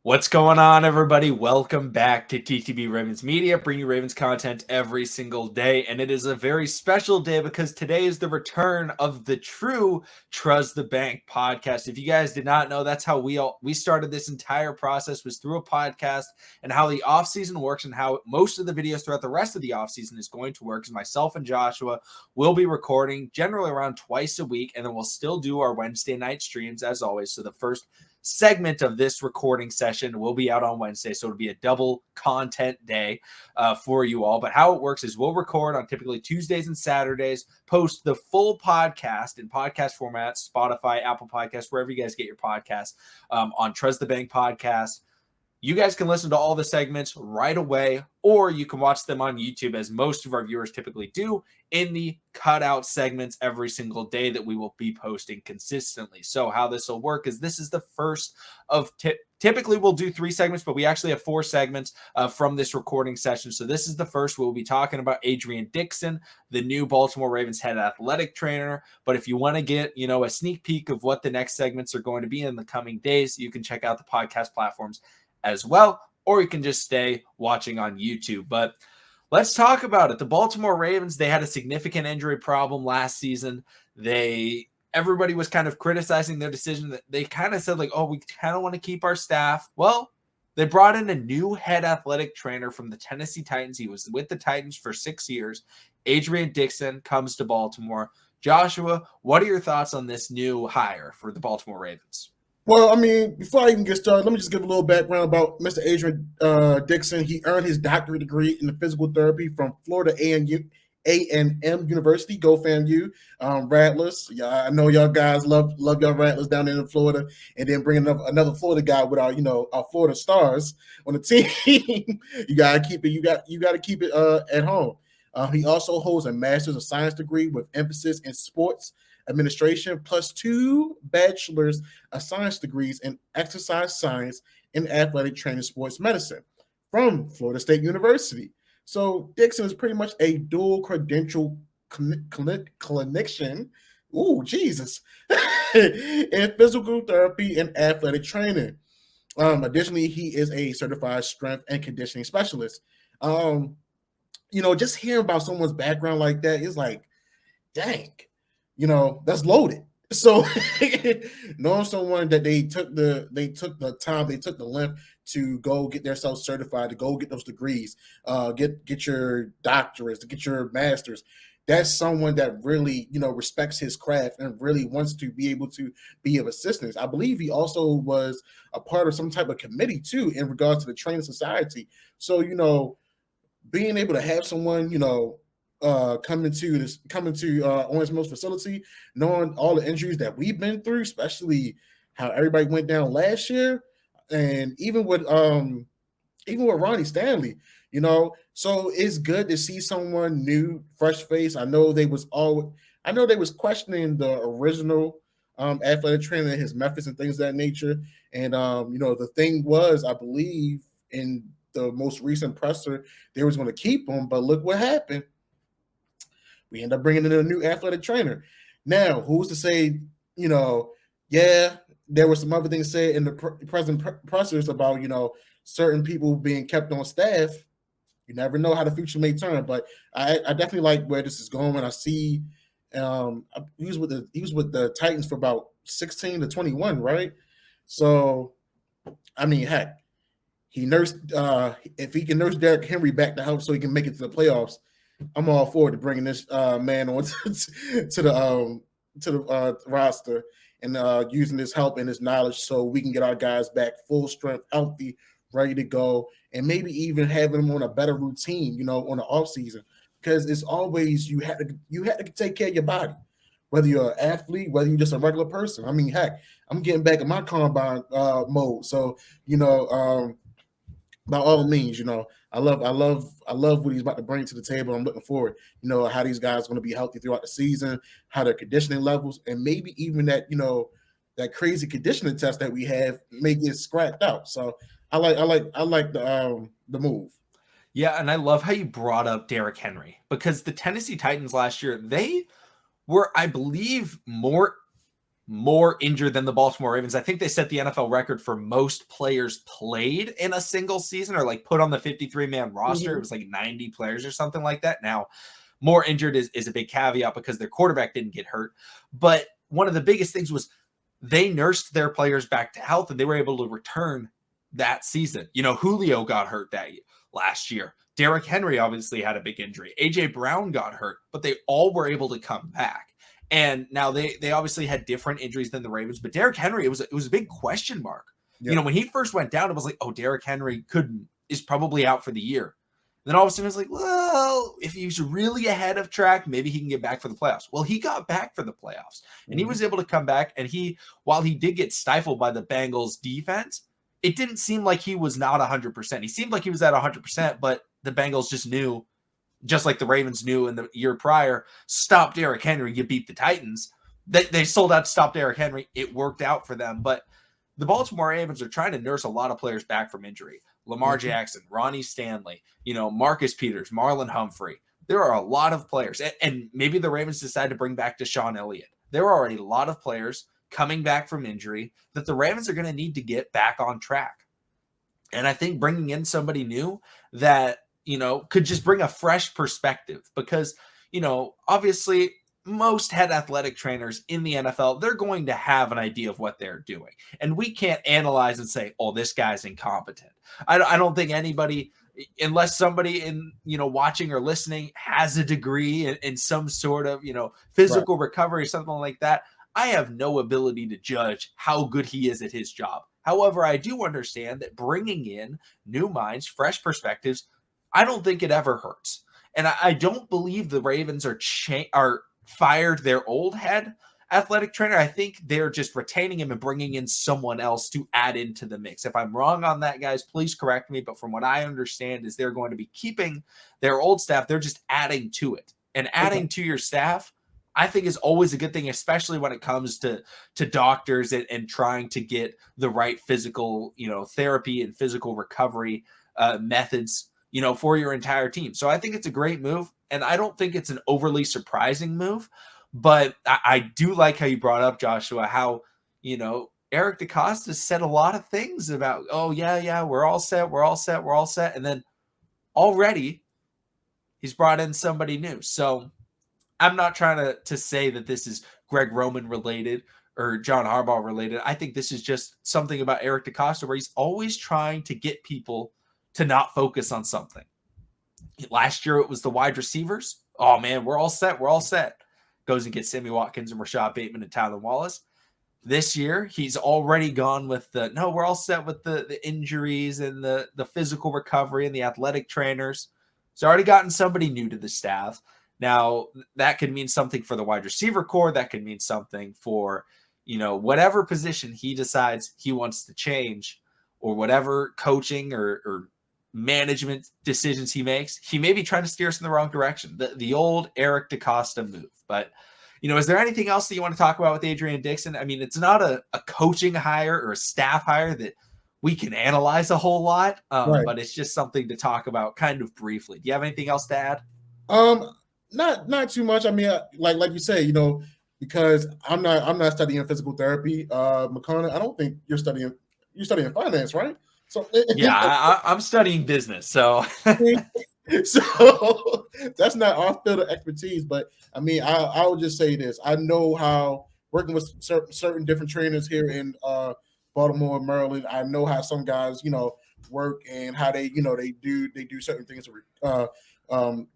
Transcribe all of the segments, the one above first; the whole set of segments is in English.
What's going on, everybody? Welcome back to TTB Ravens Media, bringing you Ravens content every single day. And it is a very special day because today is the return of the true Truzz the Bank podcast. If you guys did not know, that's how we started this entire process, was through a podcast, and how the offseason works and how most of the videos throughout the rest of the offseason is going to work. Because myself and Joshua will be recording generally around twice a week, and then we'll still do our Wednesday night streams as always. So the first segment of this recording session will be out on Wednesday, so it'll be a double content day for you all. But how it works is we'll record on typically Tuesdays and Saturdays, post the full podcast in podcast format, Spotify, Apple Podcasts, wherever you guys get your podcasts, on Truzz the Bank Podcast. You guys can listen to all the segments right away, or you can watch them on YouTube, as most of our viewers typically do, in the cutout segments every single day that we will be posting consistently. So how this will work is this is the first of typically we'll do 3 segments, but we actually have 4 segments from this recording session. So this is the first. We'll be talking about Adrian Dixon, the new Baltimore Ravens head athletic trainer. But if you want to get, a sneak peek of what the next segments are going to be in the coming days, you can check out the podcast platforms as well, or you can just stay watching on YouTube. But let's talk about it. The Baltimore Ravens, they had a significant injury problem last season. Everybody was kind of criticizing their decision. That they kind of said, we kind of want to keep our staff. Well, they brought in a new head athletic trainer from the Tennessee Titans. He was with the Titans for 6 years. Adrian Dixon comes to Baltimore. Joshua, what are your thoughts on this new hire for the Baltimore Ravens? Well, before I even get started, let me just give a little background about Mr. Adrian Dixon. He earned his doctorate degree in physical therapy from Florida A&M University. Go FAMU, Rattlers. Yeah, I know y'all guys love y'all Rattlers down there in Florida, and then bringing up another Florida guy with our Florida Stars on the team. you gotta keep it. You got to keep it at home. He also holds a Master's of Science degree with emphasis in sports administration, plus 2 bachelor's of science degrees in exercise science and athletic training sports medicine from Florida State University. So Dixon is pretty much a dual credential clinician. Ooh, Jesus. in physical therapy and athletic training. Additionally, he is a certified strength and conditioning specialist. Just hearing about someone's background like that is like, dang. That's loaded. So knowing someone that they took the time, they took the length to go get themselves certified, to go get those degrees, get your doctorates, to get your masters. That's someone that really, respects his craft and really wants to be able to be of assistance. I believe he also was a part of some type of committee too in regards to the training society. So, being able to have someone, coming to Orange Mills facility, knowing all the injuries that we've been through, especially how everybody went down last year, and even with Ronnie Stanley, so it's good to see someone new, fresh face. I know they was questioning the original athletic trainer and his methods and things of that nature. And the thing was, I believe in the most recent presser, they was going to keep him, but look what happened. We end up bringing in a new athletic trainer. Now, who's to say, there were some other things said in the present pressers about, certain people being kept on staff. You never know how the future may turn, but I definitely like where this is going. I see he was with the Titans for about 16 to 21, right? So, heck, he nursed if he can nurse Derrick Henry back to health so he can make it to the playoffs, I'm all forward to bringing this man on to the roster and using his help and his knowledge so we can get our guys back full strength, healthy, ready to go, and maybe even having them on a better routine, on the off season. Because it's always you have to take care of your body, whether you're an athlete, whether you're just a regular person. Heck, I'm getting back in my combine mode, so by all means, I love what he's about to bring to the table. I'm looking forward, how these guys are going to be healthy throughout the season, how their conditioning levels, and maybe even that, that crazy conditioning test that we have may get scrapped out. So I like the move. Yeah, and I love how you brought up Derrick Henry, because the Tennessee Titans last year, they were, I believe, more more injured than the Baltimore Ravens. I think they set the NFL record for most players played in a single season, or like put on the 53-man roster. Mm-hmm. It was like 90 players or something like that. Now, more injured is a big caveat because their quarterback didn't get hurt. But one of the biggest things was they nursed their players back to health, and they were able to return that season. Julio got hurt last year. Derrick Henry obviously had a big injury. A.J. Brown got hurt, but they all were able to come back. And now they obviously had different injuries than the Ravens, but Derrick Henry, it was a big question mark. Yep. When he first went down, it was like, oh, Derrick Henry is probably out for the year. And then all of a sudden it was like, well, if he's really ahead of track, maybe he can get back for the playoffs. Well, he got back for the playoffs, and he was able to come back. And while he did get stifled by the Bengals defense, it didn't seem like he was not 100%. He seemed like he was at 100%, but the Bengals just knew, just like the Ravens knew in the year prior, stop Derrick Henry, you beat the Titans. They sold out to stop Derrick Henry. It worked out for them. But the Baltimore Ravens are trying to nurse a lot of players back from injury. Lamar Jackson, Ronnie Stanley, Marcus Peters, Marlon Humphrey. There are a lot of players. And maybe the Ravens decide to bring back Deshaun Elliott. There are a lot of players coming back from injury that the Ravens are going to need to get back on track. And I think bringing in somebody new that, could just bring a fresh perspective, because, obviously most head athletic trainers in the NFL, they're going to have an idea of what they're doing. And we can't analyze and say, oh, this guy's incompetent. I don't think anybody, unless somebody in, watching or listening has a degree in some sort of, physical recovery or something like that, I have no ability to judge how good he is at his job. However, I do understand that bringing in new minds, fresh perspectives, I don't think it ever hurts. And I don't believe the Ravens are fired their old head athletic trainer. I think they're just retaining him and bringing in someone else to add into the mix. If I'm wrong on that, guys, please correct me. But from what I understand is they're going to be keeping their old staff. They're just adding to it. And adding to your staff, I think, is always a good thing, especially when it comes to doctors and trying to get the right physical, therapy and physical recovery methods, for your entire team. So I think it's a great move, and I don't think it's an overly surprising move, but I do like how you brought up, Joshua, how, Eric DeCosta said a lot of things about, oh yeah, we're all set. And then already he's brought in somebody new. So I'm not trying to say that this is Greg Roman related or John Harbaugh related. I think this is just something about Eric DeCosta where he's always trying to get people to not focus on something. Last year, it was the wide receivers. Oh man, we're all set. Goes and gets Sammy Watkins and Rashad Bateman and Tylan Wallace. This year, he's already gone with we're all set with the injuries and the physical recovery and the athletic trainers. He's already gotten somebody new to the staff. Now, that could mean something for the wide receiver core. That could mean something for, whatever position he decides he wants to change, or whatever coaching or management decisions he makes. He may be trying to steer us in the wrong direction. The old Eric DeCosta move. But, is there anything else that you want to talk about with Adrian Dixon? I mean, it's not a coaching hire or a staff hire that we can analyze a whole lot, but it's just something to talk about kind of briefly. Do you have anything else to add? Not too much. I mean, like you say, because I'm not studying physical therapy. McConnell, I don't think you're studying finance, right? So yeah, I'm studying business. So so that's not our field of expertise. But I mean, I would just say this. I know how working with certain different trainers here in Baltimore, Maryland. I know how some guys, work and how they do certain things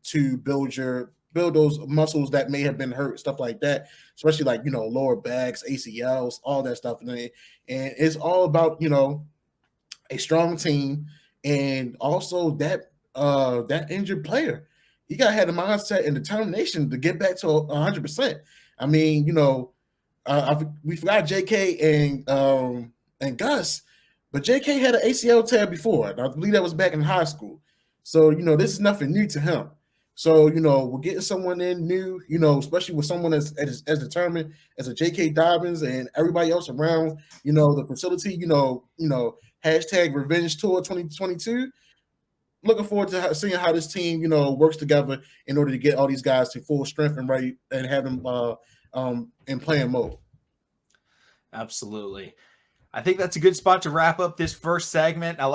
to build those muscles that may have been hurt, stuff like that, especially like, lower backs, ACLs, all that stuff. And it's all about, a strong team, and also that injured player. You got to have the mindset and determination to get back to 100%. I mean, we forgot JK and Gus, but JK had an ACL tear before. I believe that was back in high school. So, this is nothing new to him. So, we're getting someone in new, especially with someone as determined as a J.K. Dobbins and everybody else around, the facility, hashtag revenge tour 2022. Looking forward to seeing how this team, works together in order to get all these guys to full strength and ready and have them in playing mode. Absolutely. I think that's a good spot to wrap up this first segment. Now